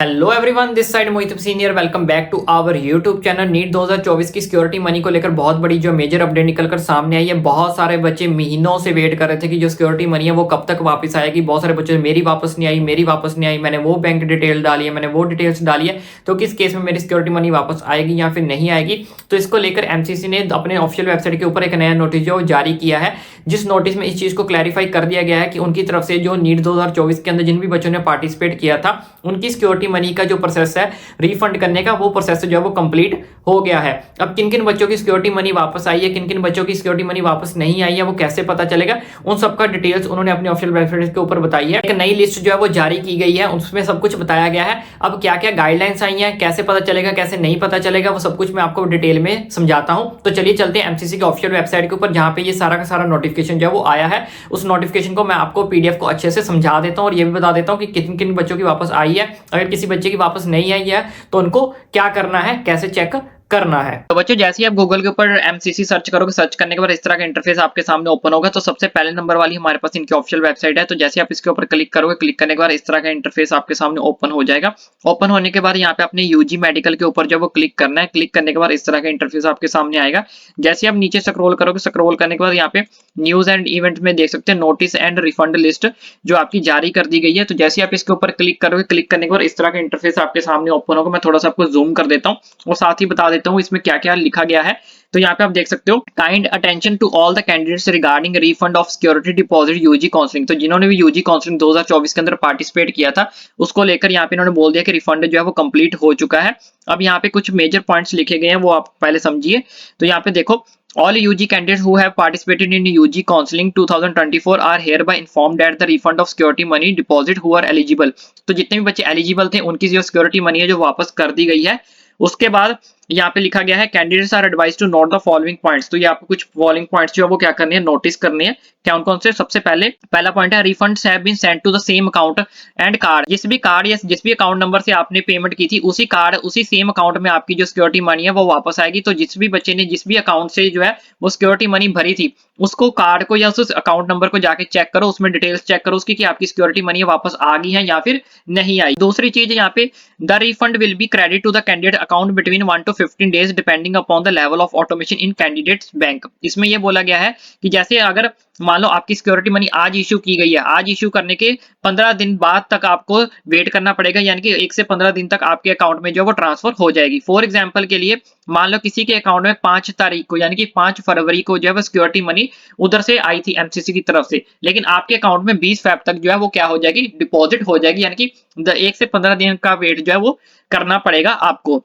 Hello everyone, this side Mohit senior. Welcome back to our YouTube channel. NEET 2024 की security money को लेकर बहुत बड़ी जो मेजर अपडेट निकलकर सामने आई है। बहुत सारे बच्चे महीनों से वेट कर रहे थे कि जो सिक्योरिटी मनी है वो कब तक वापस आएगी। बहुत सारे बच्चे मेरी वापस नहीं आई, मेरी वापस नहीं आई, मैंने वो बैंक डिटेल डाली है, मैंने वो डिटेल्स डाली है, तो किस केस में मेरी सिक्योरिटी मनी वापस आएगी या फिर नहीं आएगी। तो इसको लेकर एमसीसी ने अपने ऑफिशियल वेबसाइट के ऊपर एक नया नोटिस जो जारी किया है, जिस नोटिस में इस चीज को क्लैरिफाई कर दिया गया है कि उनकी तरफ से जो नीट 2024 के अंदर जिन भी बच्चों ने पार्टिसिपेट किया था उनकी सिक्योरिटी मनी का जो प्रोसेस है रिफंड करने का, वो प्रोसेस जो है वो कंप्लीट हो गया है। अब किन किन बच्चों की सिक्योरिटी मनी वापस आई है, किन किन बच्चों की सिक्योरिटी मनी वापस नहीं आई है, वो कैसे पता चलेगा, उन सबका डिटेल्स उन्होंने अपने ऑफिशियल वेबसाइट के ऊपर बताई है। एक नई लिस्ट जो है वो जारी की गई है, उसमें सब कुछ बताया गया है। अब क्या क्या गाइडलाइंस आई है, कैसे पता चलेगा, कैसे नहीं पता चलेगा, वो सब कुछ मैं आपको डिटेल में समझाता हूं। तो चलिए चलते हैं एमसीसी के ऑफिशियल वेबसाइट के ऊपर, जहां पे ये सारा का सारा नोटिफिकेशन जो है वो आया है। उस नोटिफिकेशन को मैं आपको पीडीएफ को अच्छे से समझा देता हूं और ये भी बता देता हूं कि किन किन बच्चों की वापस आई है। अगर किसी बच्चे की वापस नहीं आई है तो उनको क्या करना है, कैसे चेक करना है। तो बच्चों, जैसे ही आप गूगल के ऊपर एमसीसी सर्च करोगे, सर्च करने के बाद इस तरह का इंटरफेस आपके सामने ओपन होगा। तो सबसे पहले नंबर वाली हमारे पास इनकी ऑफिशियल वेबसाइट है। तो जैसे आप इसके ऊपर क्लिक करोगे, क्लिक करने के बाद इस तरह का इंटरफेस आपके सामने ओपन हो जाएगा। ओपन होने के बाद यहाँ पे अपने यूजी मेडिकल के ऊपर जो वो क्लिक करना है। क्लिक करने के बाद इस तरह का इंटरफेस आपके सामने आएगा। जैसे आप नीचे स्क्रॉल करोगे, स्क्रॉल करने के बाद यहाँ पे न्यूज एंड इवेंट में देख सकते हैं नोटिस एंड रिफंड लिस्ट जो आपकी जारी कर दी गई है। तो जैसे आप इसके ऊपर क्लिक करोगे, क्लिक करने के बाद इस तरह का इंटरफेस आपके सामने ओपन होगा। मैं थोड़ा सा आपको जूम कर देता हूँ और साथ ही बता देता हूँ इसमें क्या क्या लिखा गया है। तो यहाँ पे आप देख सकते हो, kind attention to all the candidates regarding refund of security deposit UG counselling. तो जिन्होंने भी यूजी काउंसलिंग 2024 के अंदर पार्टिसिपेट किया था उसको लेकर यहाँ पे इन्होंने बोल दिया कि रिफंड जो है वो कंप्लीट हो चुका है। अब यहाँ पे कुछ मेजर पॉइंट्स लिखे गए हैं, वो आप पहले समझिए। तो यहाँ पे देखो, all UG candidates who have participated in UG counseling 2024 are hereby informed that the refund of security money deposit who are eligible। तो जितने भी बच्चे एलिजिबल थे उनकी जो सिक्योरिटी मनी है जो वापस कर दी गई है। उसके बाद यहाँ पे लिखा गया है, candidates are advise to note the following points. तो ये आपको कुछ फॉलोइंग पॉइंट्स जो है वो क्या करनी है, नोटिस करनी है। कौन कौन से? सबसे पहले पहला पॉइंट है, refunds have been sent to the same account and card. जिस भी कार्ड या जिस भी अकाउंट नंबर से आपने पेमेंट की थी उसी कार्ड उसी सेम अकाउंट में आपकी जो सिक्योरिटी मनी है वो वापस आएगी। तो जिस भी बच्चे ने जिस भी अकाउंट से जो है वो सिक्योरिटी मनी भरी थी उसको कार्ड को या उस अकाउंट नंबर को जाके चेक करो, उसमें डिटेल्स चेक करो उसकी कि आपकी सिक्योरिटी मनी वापस आ गई है या फिर नहीं आई। दूसरी चीज यहाँ पे, the refund will be credit to the candidate account between 1 to 15 days depending upon the level of automation in candidates bank. इसमें यह बोला गया है कि जैसे अगर मान लो आपकी सिक्योरिटी मनी आज इश्यू की गई है, आज इश्यू करने के 15 दिन बाद तक आपको वेट करना पड़ेगा, यानी कि 1 से 15 दिन तक आपके अकाउंट में जो वो ट्रांसफर हो जाएगी। फॉर एग्जांपल के लिए मान लो किसी के अकाउंट में 5 तारीख को यानी कि 5 फरवरी को जो है सिक्योरिटी मनी उधर से आई थी एमसीसी की तरफ से, लेकिन आपके अकाउंट में 20 फेब तक जो है वो क्या हो जाएगी, डिपॉजिट हो जाएगी, यानी कि 1 से 15 दिन का वेट जो है वो करना पड़ेगा आपको।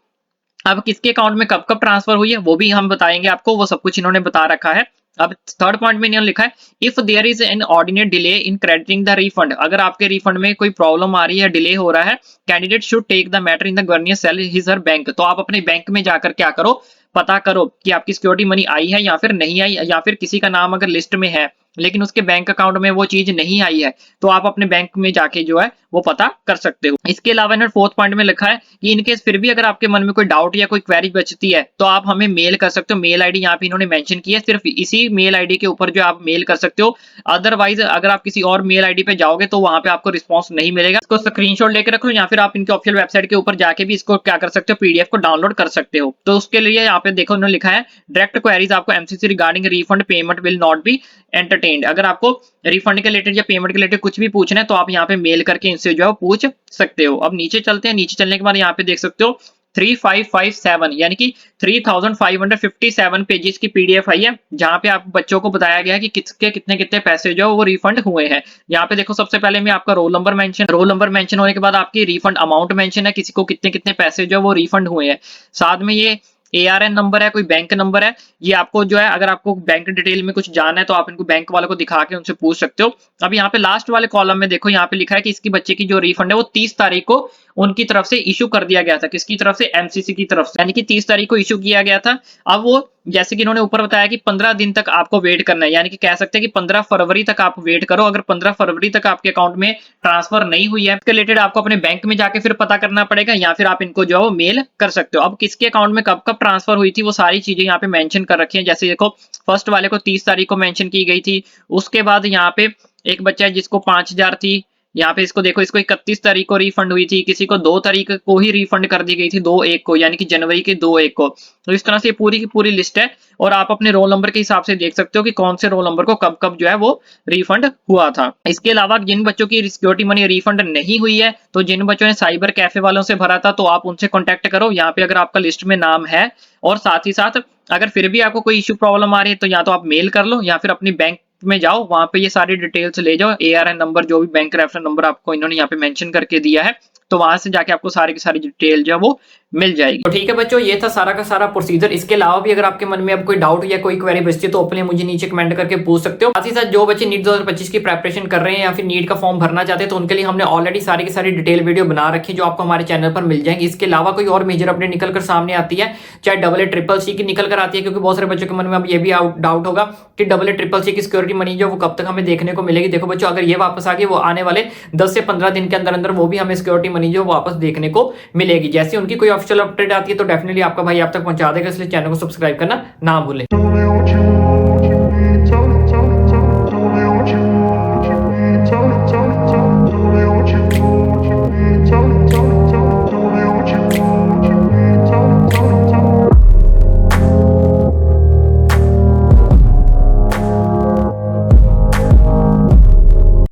अब किसके अकाउंट में कब कब ट्रांसफर हुई है वो भी हम बताएंगे आपको, वो सब कुछ इन्होंने बता रखा है। अब थर्ड पॉइंट में इन्होंने लिखा है, if there is an ordinate delay in crediting the refund. अगर आपके रिफंड में कोई प्रॉब्लम आ रही है, डिले हो रहा है, candidate should take the matter in the grievance cell his her bank. तो आप अपने बैंक में जाकर क्या करो, पता करो कि आपकी सिक्योरिटी मनी आई है या फिर नहीं आई, या फिर किसी का नाम अगर लिस्ट में है लेकिन उसके बैंक अकाउंट में वो चीज नहीं आई है तो आप अपने बैंक में जाके जो है वो पता कर सकते हो। इसके अलावा इन्होंने फोर्थ पॉइंट में लिखा है कि इनकेस फिर भी अगर आपके मन में कोई डाउट या कोई क्वेरी बचती है तो आप हमें मेल कर सकते हो। मेल आईडी यहाँ पे इन्होंने मेंशन की है, सिर्फ इसी मेल आईडी के ऊपर जो आप मेल कर सकते हो। अदरवाइज अगर आप किसी और मेल आईडी पे जाओगे तो वहां पे आपको रिस्पॉन्स नहीं मिलेगा। इसको स्क्रीनशॉट लेकर रखो या फिर आप इनके ऑफिशियल वेबसाइट के ऊपर जाके भी इसको क्या कर सकते हो, पीडीएफ को डाउनलोड कर सकते हो। तो उसके लिए यहाँ पे देखो इन्होंने लिखा है, डायरेक्ट क्वेरीज आपको MCC regarding refund payment will not be entertained. अगर आपको रिफंड के रिलेटेड या पेमेंट के रिलेटेड कुछ भी पूछना है तो आप यहाँ पे मेल करके इनसे जो है पूछ सकते हो। अब नीचे चलते हैं, नीचे चलने के बाद यहाँ पे देख सकते हो 3557 यानी कि 3557 पेजेस की पीडीएफ आई है, जहां पे आप बच्चों को बताया गया है कि किसके कितने कितने पैसे जो वो रिफंड हुए हैं। यहाँ पे देखो, सबसे पहले में आपका रोल नंबर मेंशन होने के बाद आपकी रिफंड अमाउंट मेंशन है, किसी को कितने कितने पैसे जो वो रिफंड हुए हैं। साथ में ये ARN नंबर है, कोई बैंक नंबर है, ये आपको जो है अगर आपको बैंक डिटेल में कुछ जानना है तो आप इनको बैंक वालों को दिखा के उनसे पूछ सकते हो। अब यहाँ पे लास्ट वाले कॉलम में देखो, यहाँ पे लिखा है कि इसकी बच्चे की जो रिफंड है वो 30 तारीख को उनकी तरफ से इशू कर दिया गया था। किसकी तरफ से? एमसीसी की तरफ से, यानी कि 30 तारीख को इशू किया गया था। अब वो जैसे कि इन्होंने ऊपर बताया कि 15 दिन तक आपको वेट करना है, यानी कि कह सकते हैं कि 15 फरवरी तक आप वेट करो। अगर 15 फरवरी तक आपके अकाउंट में ट्रांसफर नहीं हुई है, इसके रिलेटेड आपको अपने बैंक में जाके फिर पता करना पड़ेगा या फिर आप इनको जो है वो मेल कर सकते हो। अब किसके अकाउंट में कब कब ट्रांसफर हुई थी वो सारी चीजें यहाँ पे मेंशन कर रखी है। जैसे देखो, फर्स्ट वाले को 30 तारीख को मेंशन की गई थी। उसके बाद यहाँ पे एक बच्चा है जिसको 5000 थी, यहाँ पे इसको देखो, इसको 31 तारीख को रिफंड हुई थी, किसी को 2 तारीख को ही रिफंड कर दी गई थी, 2/1 को, यानी कि जनवरी के 2/1 को। तो इस तरह से ये पूरी की पूरी लिस्ट है और आप अपने रोल नंबर के हिसाब से देख सकते हो कि कौन से रोल नंबर को कब-कब जो है वो रिफंड हुआ था। इसके अलावा जिन बच्चों की सिक्योरिटी मनी रिफंड नहीं हुई है, तो जिन बच्चों ने साइबर कैफे वालों से भरा था, तो आप उनसे कॉन्टैक्ट करो। यहाँ पे अगर आपका लिस्ट में नाम है और साथ ही साथ अगर फिर भी आपको कोई इश्यू प्रॉब्लम आ रही है, तो या तो आप मेल कर लो या फिर अपनी बैंक में जाओ, वहां पे ये सारी डिटेल्स ले जाओ, ARN नंबर, जो भी बैंक रेफरेंस नंबर आपको इन्होंने यहाँ पे मेंशन करके दिया है, तो वहां से जाके आपको सारी की सारी डिटेल जो है वो मिल जाएगी। तो ठीक है बच्चों, ये था सारा का सारा प्रोसीजर। इसके अलावा भी अगर आपके मन में अब कोई डाउट या कोई क्वेरी बचती है तो अपने मुझे नीचे कमेंट करके पूछ सकते हो। साथ ही साथ जो बच्चे नीट 2025 की प्रेपरेशन कर रहे हैं या फिर नीट का फॉर्म भरना चाहते हैं, तो उनके लिए हमने ऑलरेडी सारी की सारी डिटेल वीडियो बना रखी है, जो आपको हमारे चैनल पर मिल जाएंगे। इसके अलावा कोई और मेजर अपडेट निकल कर सामने आती है, चाहे AA-CCC की निकल कर आती है, क्योंकि बहुत सारे बच्चों के मन में अब ये भी डाउट होगा कि AA-CCC की सिक्योरिटी मनी जो वो कब तक हमें देखने को मिलेगी। देखो बच्चों, अगर ये वापस आ गई, वो आने वाले 10 से 15 दिन के अंदर अंदर वो भी हमें सिक्योरिटी मनी जो वापस देखने को मिलेगी। जैसे उनकी कोई ऑफिशियल अपडेट आती है तो डेफिनेटली आपका भाई आप तक पहुंचा देगा, इसलिए चैनल को सब्सक्राइब करना ना भूलें।